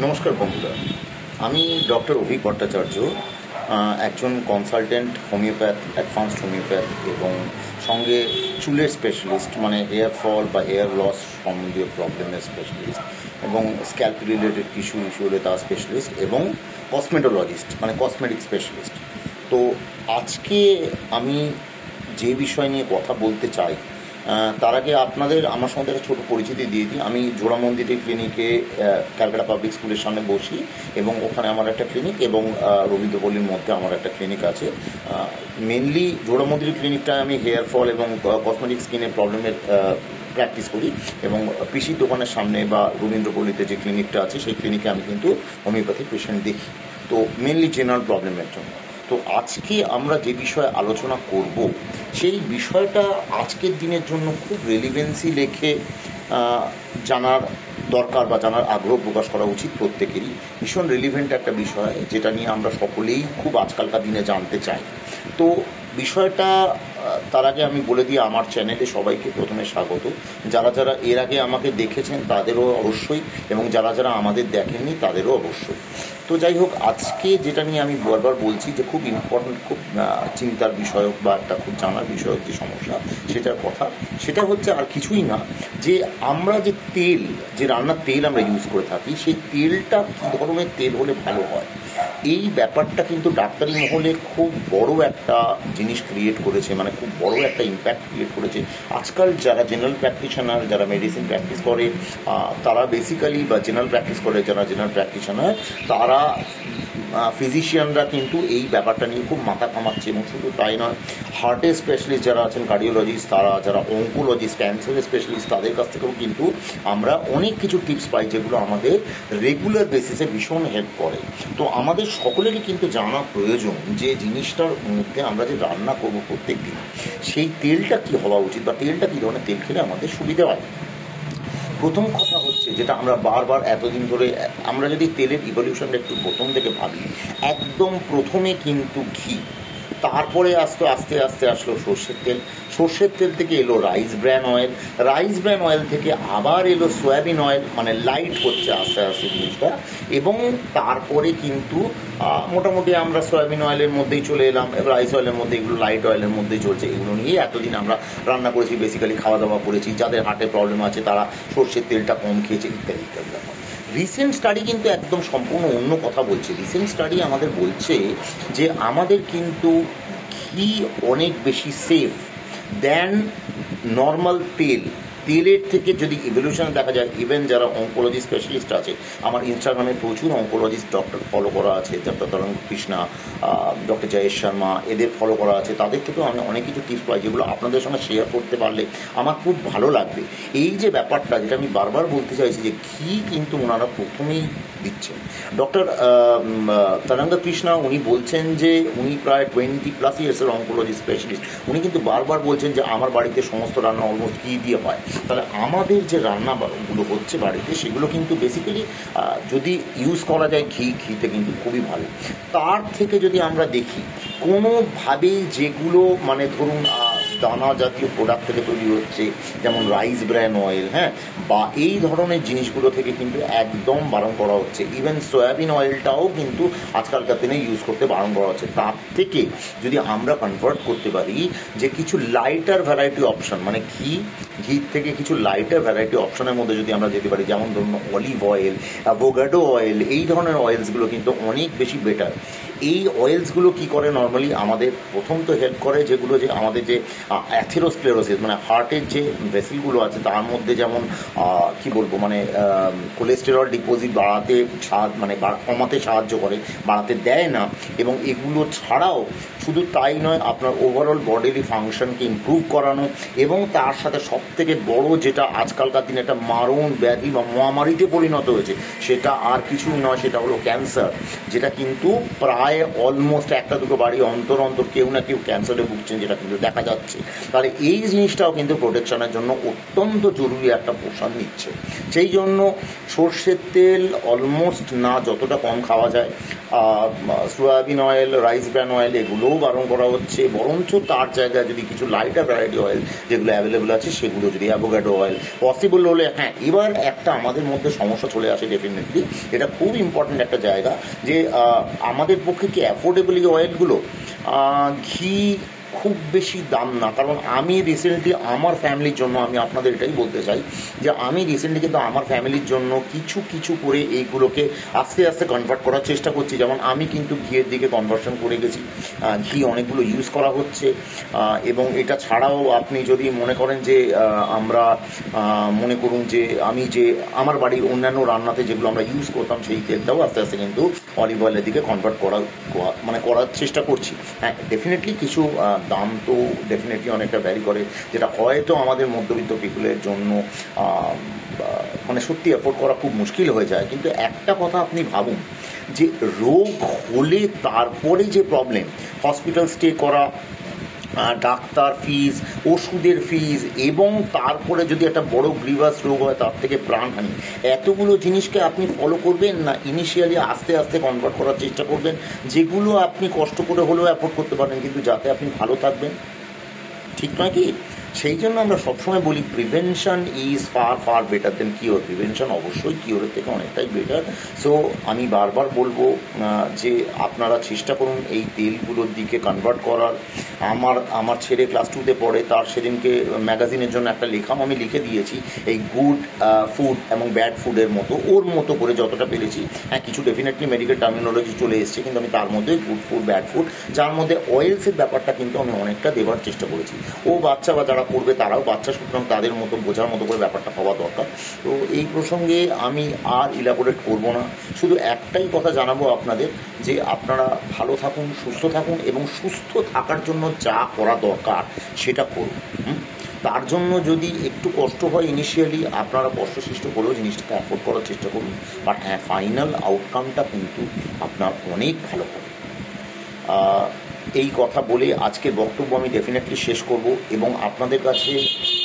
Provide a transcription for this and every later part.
নমস্কার বন্ধুরা, আমি ডক্টর অভিক ভট্টাচার্য, একজন কনসালটেন্ট হোমিওপ্যাথ, অ্যাডভান্সড হোমিওপ্যাথ এবং সঙ্গে চুলের স্পেশালিস্ট, মানে হেয়ার ফল বা হেয়ার লস সম্বন্ধীয় প্রবলেমের স্পেশালিস্ট এবং স্ক্যাল্প রিলেটেড কিছু ইস্যু হলে তার স্পেশালিস্ট এবং কসমেটোলজিস্ট মানে কসমেটিক স্পেশালিস্ট। তো আজকে আমি যে বিষয় নিয়ে কথা বলতে চাই তার আগে আমার সঙ্গে একটা ছোটো পরিচিতি দিয়ে দিই। আমি জোড়া মন্দিরের ক্লিনিকে ক্যালকাটা পাবলিক স্কুলের সামনে বসি এবং ওখানে আমার একটা ক্লিনিক এবং রবীন্দ্রপল্লীর মধ্যে আমার একটা ক্লিনিক আছে। মেনলি জোড়া মন্দিরের ক্লিনিকটায় আমি হেয়ার ফল এবং কসমেটিক স্কিনের প্রবলেমের প্র্যাকটিস করি এবং পিসির দোকানের সামনে বা রবীন্দ্রপল্লীতে যে ক্লিনিকটা আছে সেই ক্লিনিকে আমি কিন্তু হোমিওপ্যাথি পেশেন্ট দেখি, তো মেনলি জেনারেল প্রবলেমের জন্য। তো আজকে আমরা যে বিষয়ে আলোচনা করব সেই বিষয়টা আজকের দিনের জন্য খুব রেলিভেন্সি রেখে জানার দরকার বা জানার আগ্রহ প্রকাশ করা উচিত প্রত্যেকেরই। ভীষণ রেলিভেন্ট একটা বিষয় যেটা নিয়ে আমরা সকলেই খুব আজকালকার দিনে জানতে চাই। তো বিষয়টা তার আগে আমি বলে দিই, আমার চ্যানেলে সবাইকে প্রথমে স্বাগত। যারা যারা এর আগে আমাকে দেখেছেন তাদেরও অবশ্যই, এবং যারা যারা আমাদের দেখেননি তাদেরও অবশ্যই। তো যাই হোক, আজকে যেটা নিয়ে আমি বারবার বলছি যে খুব ইম্পর্টেন্ট, খুব চিন্তার বিষয়ক বা একটা খুব জানার বিষয়ক যে সমস্যা সেটার কথা, সেটা হচ্ছে আর কিছুই না যে আমরা যে তেল, যে রান্নার তেল আমরা ইউজ করে থাকি, সেই তেলটা কী ধরনের তেল হলে ভালো হয়, এই ব্যাপারটা কিন্তু ডাক্তারি মহলে খুব বড় একটা জিনিস ক্রিয়েট করেছে, মানে খুব বড় একটা ইম্প্যাক্ট ক্রিয়েট করেছে। আজকাল যারা জেনারেল প্র্যাকটিশনার, যারা মেডিসিন প্র্যাকটিস করে তারা বেসিক্যালি, বা জেনারেল প্র্যাকটিস করে যারা জেনারেল প্র্যাকটিশনার, তারা ফিজিশিয়ানরা কিন্তু এই ব্যাপারটা নিয়ে খুব মাথা ঘামাচ্ছে। এবং শুধু তাই নয়, হার্টের স্পেশালিস্ট যারা আছেন, কার্ডিওলজিস্ট, তারা যারা অঙ্কোলজিস্ট, ক্যান্সারের স্পেশালিস্ট, তাদের কাছ থেকেও কিন্তু আমরা অনেক কিছু টিপস পাই যেগুলো আমাদের রেগুলার বেসিসে ভীষণ হেল্প করে। তো আমাদের সকলেরই কিন্তু জানা প্রয়োজন যে জিনিসটার মধ্যে আমরা যে রান্না করবো প্রত্যেক দিন, সেই তেলটা কী হওয়া উচিত বা তেলটা কী ধরনের তেল খেলে আমাদের সুবিধা হয়। প্রথম কথা হচ্ছে, যেটা আমরা বারবার এতদিন ধরে, আমরা যদি তেলের ইভলিউশনটা একটু প্রথম থেকে ভাবি, একদম প্রথমে কিন্তু ঘি, তারপরে আস্তে আস্তে আস্তে আসলো সর্ষের তেল, সর্ষের তেল থেকে এলো rice bran oil, rice bran oil থেকে আবার এলো সয়াবিন অয়েল, মানে লাইট হচ্ছে আস্তে আস্তে জিনিসটা। এবং তারপরে কিন্তু মোটামুটি আমরা সয়াবিন অয়েলের মধ্যেই চলে এলাম, রাইস অয়েলের মধ্যে, এগুলো লাইট অয়েলের মধ্যেই চলছে। এগুলো নিয়ে এতদিন আমরা রান্না করেছি, বেসিক্যালি খাওয়া দাওয়া করেছি। যাদের হার্টের প্রবলেম আছে তারা সর্ষের তেলটা কম খেয়েছে, ইত্যাদি ইত্যাদি ব্যাপার। রিসেন্ট স্টাডি কিন্তু একদম সম্পূর্ণ অন্য কথা বলছে। রিসেন্ট স্টাডি আমাদের বলছে যে আমাদের কিন্তু ঘি অনেক বেশি সেফ দেন নর্মাল তেল। তেলের থেকে যদি ইভলিউশন দেখা যায়, ইভেন যারা অঙ্কোলজি স্পেশালিস্ট আছে, আমার ইনস্টাগ্রামে প্রচুর অঙ্কোলজিস্ট ডক্টর ফলো করা আছে, ডক্টর তরঙ্গ কৃষ্ণা, ডক্টর জয়েশ শর্মা, এদের ফলো করা আছে। তাদের থেকেও আমি অনেক কিছু টিপস পাই যেগুলো আপনাদের সঙ্গে শেয়ার করতে পারলে আমার খুব ভালো লাগবে। এই যে ব্যাপারটা, যেটা আমি বারবার বলতে চাইছি, যে ঘি কিন্তু ওনারা প্রথমেই দিচ্ছেন। ডক্টর তরঙ্গ কৃষ্ণা উনি বলছেন যে উনি প্রায় 20+ ইয়ার্সের অঙ্কোলজি স্পেশালিস্ট। উনি কিন্তু বারবার বলছেন যে আমার বাড়িতে সমস্ত রান্না অলমোস্ট ঘি দিয়ে হয়। তাহলে আমাদের যে রান্নাগুলো হচ্ছে বাড়িতে, সেগুলো কিন্তু বেসিক্যালি যদি ইউজ করা যায় ঘিতে কিন্তু খুবই ভালো। তার থেকে যদি আমরা দেখি, কোনোভাবেই যেগুলো মানে ধরুন দানা জাতীয় প্রোডাক্ট থেকে তৈরি হচ্ছে, যেমন রাইস ব্র্যান অয়েল, হ্যাঁ, বা এই ধরনের জিনিসগুলো থেকে কিন্তু একদম বারণ করা হচ্ছে। ইভেন সয়াবিন অয়েলটাও কিন্তু আজকালকার দিনে ইউজ করতে বারণ করা হচ্ছে। তার থেকে যদি আমরা কনভার্ট করতে পারি যে কিছু লাইটার ভ্যারাইটি অপশন, মানে ঘির থেকে কিছু লাইটার ভ্যারাইটি অপশনের মধ্যে যদি আমরা যেতে পারি, যেমন ধরুন অলিভ অয়েল, অ্যাভোকাডো অয়েল, এই ধরনের অয়েলসগুলো কিন্তু অনেক বেশি বেটার। এই অয়েলসগুলো কী করে, নর্মালি আমাদের প্রথম তো হেল্প করে যেগুলো, যে আমাদের যে অ্যাথেরোস্ক্লেরোসিস, মানে হার্টের যে ভেসেলগুলো আছে তার মধ্যে, যেমন কি বলবো, মানে কোলেস্টেরল ডিপোজিট বাড়াতে মানে কমাতে সাহায্য করে, বাড়াতে দেয় না। এবং এগুলো ছাড়াও শুধু তাই নয়, আপনার ওভারঅল বডিলি ফাংশনকে ইমপ্রুভ করানো, এবং তার সাথে সবথেকে বড় যেটা আজকালকার দিনে একটা মারণ ব্যাধি বা মহামারীতে পরিণত হয়েছে, সেটা আর কিছুই নয়, সেটা হলো ক্যান্সার। যেটা কিন্তু প্রায় অলমোস্ট একটা দুটো বাড়ি অন্তর অন্তর কেউ না কেউ ক্যান্সারে ভুগছেন, যেটা কিন্তু দেখা যাচ্ছে। আছে, তাহলে এই জিনিসটাও কিন্তু প্রোটেকশনের জন্য অত্যন্ত জরুরি একটা পোর্শন নিচ্ছে। সেই জন্য সর্ষের তেল অলমোস্ট না যতটা কম খাওয়া যায়, soybean oil, rice bran oil এগুলোও বারণ করা হচ্ছে, বরঞ্চ তার জায়গায় যদি কিছু লাইটার ভ্যারাইটি অয়েল যেগুলো অ্যাভেলেবেল আছে সেগুলো, যদি অ্যাভোকাডো অয়েল পসিবল হলে। হ্যাঁ, এবার একটা আমাদের মধ্যে সমস্যা চলে আসে ডেফিনেটলি, এটা খুব ইম্পর্ট্যান্ট একটা জায়গা, যে আমাদের পক্ষে কি অ্যাফোর্ডেবল এই অয়েলগুলো? ঘি খুব বেশি দাম না, কারণ আমি রিসেন্টলি আমার ফ্যামিলির জন্য, আমি আপনাদের এটাই বলতে চাই যে আমি রিসেন্টলি কিন্তু আমার ফ্যামিলির জন্য কিছু কিছু করে এইগুলোকে আস্তে আস্তে কনভার্ট করার চেষ্টা করছি। যেমন আমি কিন্তু ঘিয়ের দিকে কনভার্সন করে গেছি, ঘি অনেকগুলো ইউজ করা হচ্ছে। এবং এটা ছাড়াও আপনি যদি মনে করেন যে আমরা মনে করুন যে আমি যে আমার বাড়ির অন্যান্য রান্নাতে যেগুলো আমরা ইউজ করতাম সেই তেলটাও আস্তে আস্তে কিন্তু অলিভ অয়েলের দিকে কনভার্ট করার চেষ্টা করছি। হ্যাঁ, ডেফিনেটলি কিছু দাম তো ডেফিনেটলি অনেকটা ভ্যারি করে, যেটা হয়তো আমাদের মধ্যবিত্ত পিপুলের জন্য মানে সত্যি অ্যাফোর্ড করা খুব মুশকিল হয়ে যায়। কিন্তু একটা কথা আপনি ভাবুন, যে রোগ হলে তারপরে যে প্রবলেম, হসপিটাল স্টে করা, ডাক্তার ফিজ, ওষুধের ফিজ, এবং তারপরে যদি একটা বড় গ্রিভাস রোগ হয় তার থেকে প্রাণহানি, এতগুলো জিনিসকে আপনি ফলো করবেন না ইনিশিয়ালি আস্তে আস্তে কনভার্ট করার চেষ্টা করবেন, যেগুলো আপনি কষ্ট করে হলেও অ্যাফোর্ড করতে পারেন, কিন্তু যাতে আপনি ভালো থাকবেন, ঠিক নয় কি? সেই জন্য আমরা সবসময় বলি prevention is far far better then cure. Prevention অবশ্যই কিওরের থেকে অনেকটাই বেটার। সো আমি বারবার বলবো যে আপনারা চেষ্টা করুন এই তেলগুলোর দিকে কনভার্ট করার। আমার ছেলে ক্লাস 2-তে পড়ে, তার সেদিনকে ম্যাগাজিনের জন্য একটা লেখাও আমি লিখে দিয়েছি, এই গুড ফুড এবং ব্যাড ফুডের মতো, ওর মতো করে যতটা পেরেছি। হ্যাঁ, কিছু ডেফিনেটলি মেডিকেল টার্মিনোলজি চলে এসছে, কিন্তু আমি তার মধ্যে গুড ফুড ব্যাড ফুড, যার মধ্যে অয়েলসের ব্যাপারটা কিন্তু আমি অনেকটা দেবার চেষ্টা করেছি। ও বাচ্চা বা যারা পড়বে তারাও বাচ্চা, সুতরাং তাদের মতো বোঝার মতো করে ব্যাপারটা হওয়া দরকার। তো এই প্রসঙ্গে আমি আর ইলাবোরেট করব না, শুধু একটাই কথা জানাবো আপনাদের, যে আপনারা ভালো থাকুন, সুস্থ থাকুন, এবং সুস্থ থাকার জন্য যা করা দরকার সেটা করুন। তার জন্য যদি একটু কষ্ট হয় ইনিশিয়ালি, আপনারা কষ্টসৃষ্ট করেও জিনিসটাকে অ্যাফোর্ড করার চেষ্টা করুন, বাট হ্যাঁ, ফাইনাল আউটকামটা কিন্তু আপনার অনেক ভালো হবে। এই কথা বলে আজকের বক্তব্য আমি ডেফিনেটলি শেষ করব, এবং আপনাদের কাছে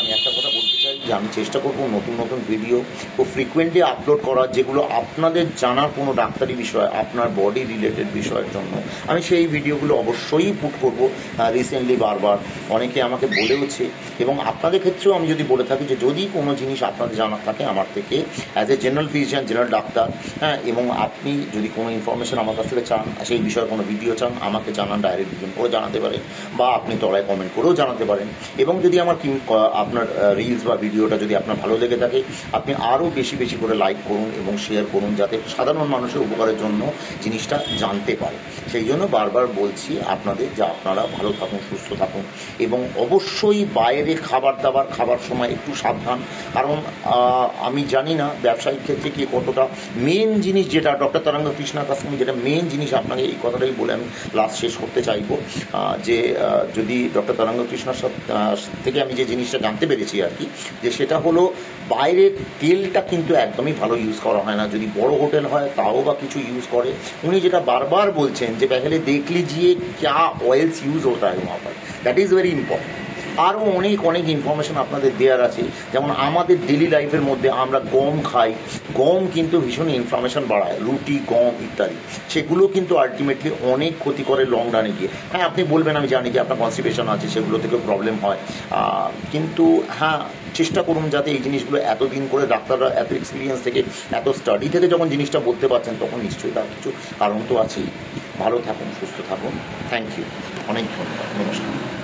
আমি একটা কথা বলতে চাই যে আমি চেষ্টা করব নতুন নতুন ভিডিও খুব ফ্রিকুয়েন্টলি আপলোড করার, যেগুলো আপনাদের জানার কোনো ডাক্তারি বিষয়, আপনার বডি রিলেটেড বিষয়ের জন্য আমি সেই ভিডিওগুলো অবশ্যই পুট করব। রিসেন্টলি বারবার অনেকে আমাকে বলেওছে, এবং আপনাদের ক্ষেত্রেও আমি যদি বলে থাকি যে যদি কোনো জিনিস আপনাদের জানার থাকে আমার থেকে as a general physician, general doctor, হ্যাঁ, এবং আপনি যদি কোনো ইনফরমেশন আমার কাছ থেকে চান, সেই বিষয়ে কোনো ভিডিও চান, আমাকে জানান, ডাইরেক্ট ডিএম করে জানাতে পারেন, বা আপনি তলায় কমেন্ট করেও জানাতে পারেন। এবং যদি আমার আপনার রিলস বা ভিডিওটা যদি আপনার ভালো লেগে থাকে, আপনি আরও বেশি বেশি করে লাইক করুন এবং শেয়ার করুন, যাতে সাধারণ মানুষের উপকারের জন্য জিনিসটা জানতে পারে। সেই জন্য বারবার বলছি আপনাদের যে আপনারা ভালো থাকুন, সুস্থ থাকুন, এবং অবশ্যই বাইরে খাবার দাবার খাবার সময় একটু সাবধান। কারণ আমি জানি না ব্যবসায়িক ক্ষেত্রে কি কতটা মেন জিনিস, যেটা ডক্টর তরঙ্গ কৃষ্ণার কাছ থেকে যেটা মেন জিনিস আপনাকে এই কথাটাই বলে আমি লাস্ট শেষ করতে চাইব, যে যদি ডক্টর তরঙ্গ কৃষ্ণার থেকে আমি যে জিনিসটা জানতে পেরেছি আর কি, যে সেটা হলো বাইরের তেলটা কিন্তু একদমই ভালো ইউজ করা হয় না। যদি বড় হোটেল হয় তাও বা কিছু ইউজ করে, উনি যেটা বারবার বলছেন যে पहले देख लीजिए क्या ऑयल्स यूज होता है वहाँ पर, दैट इज़ वेरी इम्पॉर्टेंट। আরও অনেক অনেক ইনফরমেশন আপনাদের দেওয়ার আছে, যেমন আমাদের ডেলি লাইফের মধ্যে আমরা গম খাই, গম কিন্তু ভীষণ ইনফ্লামেশন বাড়ায়, রুটি, গম ইত্যাদি, সেগুলো কিন্তু আলটিমেটলি অনেক ক্ষতি করে লং রানে গিয়ে। হ্যাঁ, আপনি বলবেন আমি জানি যে আপনার কনস্টিপেশন আছে, সেগুলো থেকে প্রবলেম হয়, কিন্তু হ্যাঁ, চেষ্টা করুন যাতে এই জিনিসগুলো এতদিন করে ডাক্তাররা এত এক্সপিরিয়েন্স থেকে, এত স্টাডি থেকে যখন জিনিসটা বলতে পারছেন, তখন নিশ্চয়ই তার কিছু কারণ তো আছেই। ভালো থাকুন, সুস্থ থাকুন, থ্যাংক ইউ, অনেক ধন্যবাদ, নমস্কার।